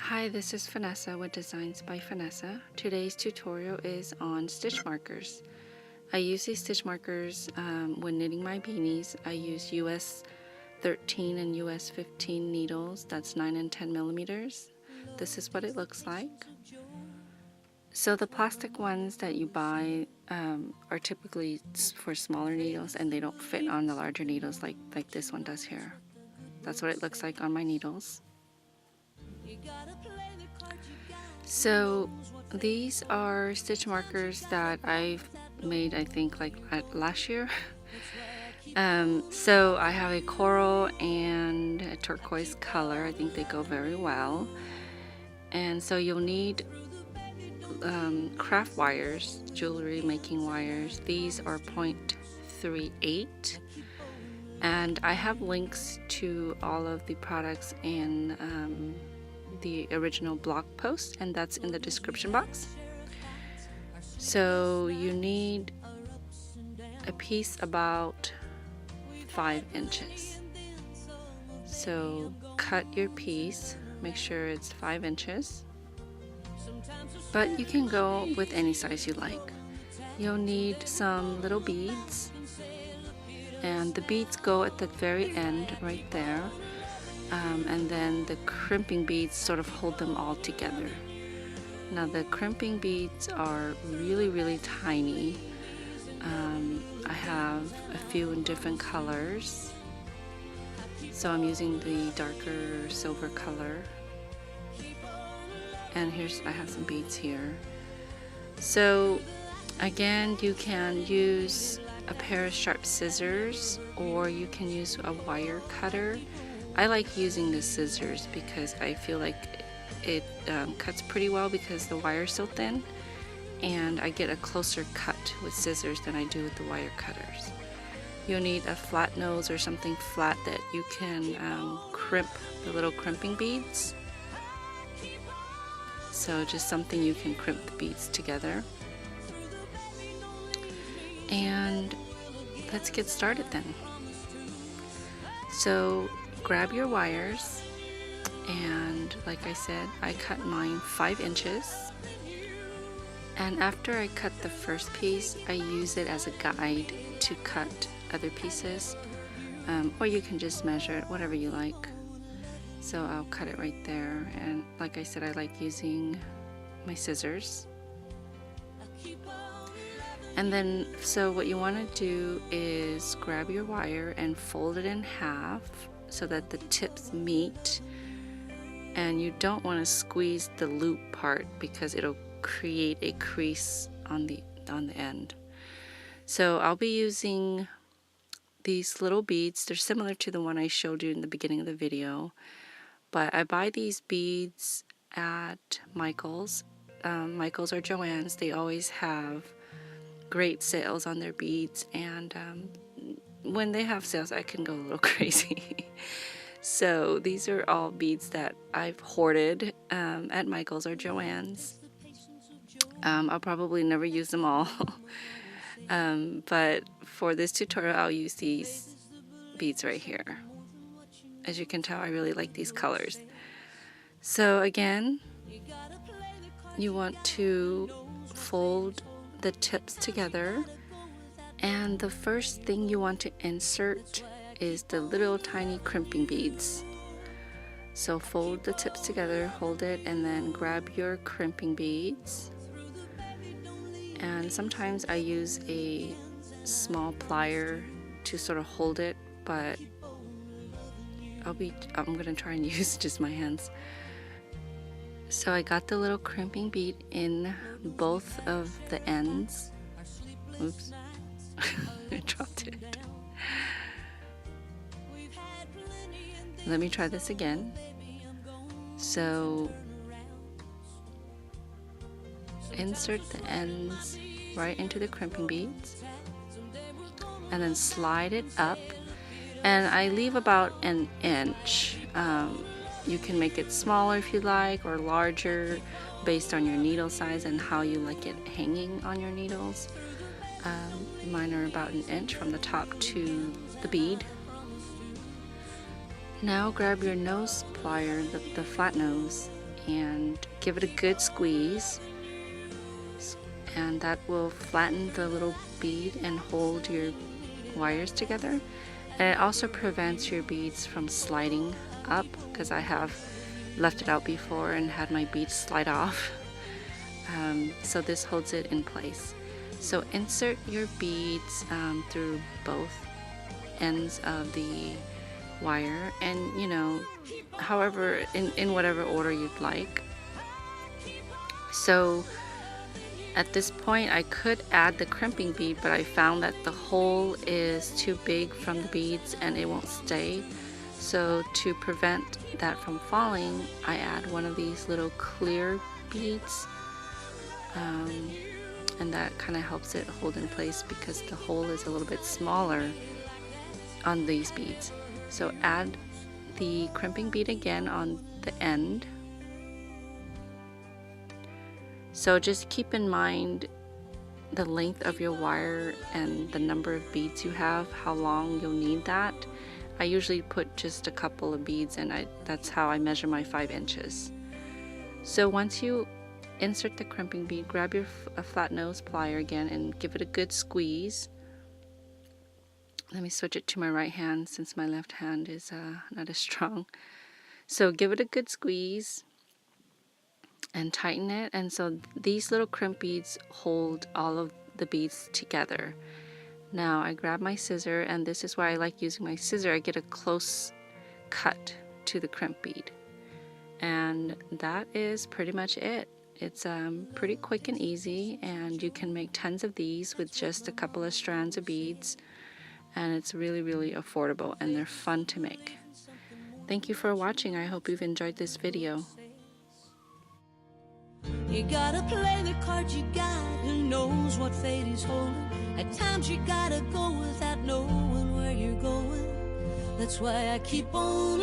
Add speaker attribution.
Speaker 1: Hi, this is Vanessa with Designs by Vanessa. Today's tutorial is on stitch markers. I use these stitch markers when knitting my beanies. I use US 13 and US 15 needles. That's 9 and 10 millimeters. This is what it looks like. So the plastic ones that you buy are typically for smaller needles, and they don't fit on the larger needles like this one does here. That's what it looks like on my needles. So these are stitch markers that I've made, I think, like last year. So I have a coral and a turquoise color. I think they go very well. And so you'll need craft wires, jewelry making wires. These are 0.38. And I have links to all of the products in the original blog post, and that's in the description box. So you need a piece about 5 inches. So cut your piece, make sure it's 5 inches, but you can go with any size you like. You'll need some little beads, and the beads go at the very end right there. And then the crimping beads sort of hold them all together. Now the crimping beads are really tiny. I have a few in different colors, so I'm using the darker silver color, and I have some beads here. So again, you can use a pair of sharp scissors, or you can use a wire cutter. I like using the scissors because I feel like it cuts pretty well because the wire is so thin, and I get a closer cut with scissors than I do with the wire cutters. You'll need a flat nose or something flat that you can crimp the little crimping beads. So just something you can crimp the beads together. And let's get started then. So grab your wires, and like I said, I cut mine 5 inches, and after I cut the first piece, I use it as a guide to cut other pieces, or you can just measure it, whatever you like. So I'll cut it right there, and like I said, I like using my scissors. And then, so what you want to do is grab your wire and fold it in half so that the tips meet, and you don't want to squeeze the loop part because it'll create a crease on the end. So I'll be using these little beads. They're similar to the one I showed you in the beginning of the video, but I buy these beads at Michael's. Michael's or Joann's. They always have great sales on their beads, and when they have sales, I can go a little crazy. So these are all beads that I've hoarded at Michael's or Joann's. I'll probably never use them all, but for this tutorial, I'll use these beads right here. As you can tell, I really like these colors. So again, you want to fold the tips together, and the first thing you want to insert is the little tiny crimping beads. So fold the tips together, hold it, and then grab your crimping beads. And sometimes I use a small plier to sort of hold it, but I'm gonna try and use just my hands. So I got the little crimping bead in both of the ends. Oops, I dropped it. Let me try this again. So insert the ends right into the crimping beads, and then slide it up, and I leave about an inch. You can make it smaller if you like, or larger based on your needle size and how you like it hanging on your needles. Mine are about an inch from the top to the bead. Now grab your nose plier, the flat nose, and give it a good squeeze, and that will flatten the little bead and hold your wires together. And it also prevents your beads from sliding up, because I have left it out before and had my beads slide off. So this holds it in place. So insert your beads through both ends of the wire, and however, in whatever order you'd like. So at this point I could add the crimping bead, but I found that the hole is too big from the beads and it won't stay. So to prevent that from falling, I add one of these little clear beads, and that kind of helps it hold in place because the hole is a little bit smaller on these beads. So add the crimping bead again on the end. So just keep in mind the length of your wire and the number of beads you have, how long you'll need that. I usually put just a couple of beads, and that's how I measure my 5 inches. So once you insert the crimping bead, grab your flat nose plier again and give it a good squeeze. Let me switch it to my right hand since my left hand is not as strong. So give it a good squeeze and tighten it. And so these little crimp beads hold all of the beads together. Now I grab my scissor, and this is why I like using my scissor. I get a close cut to the crimp bead. And that is pretty much it. It's pretty quick and easy, and you can make tons of these with just a couple of strands of beads, and it's really, really affordable, and they're fun to make. Thank you for watching. I hope you've enjoyed this video.
Speaker 2: You gotta play the cards you got, who knows what fate is holding. At times you gotta go without knowing where you're going. That's why I keep on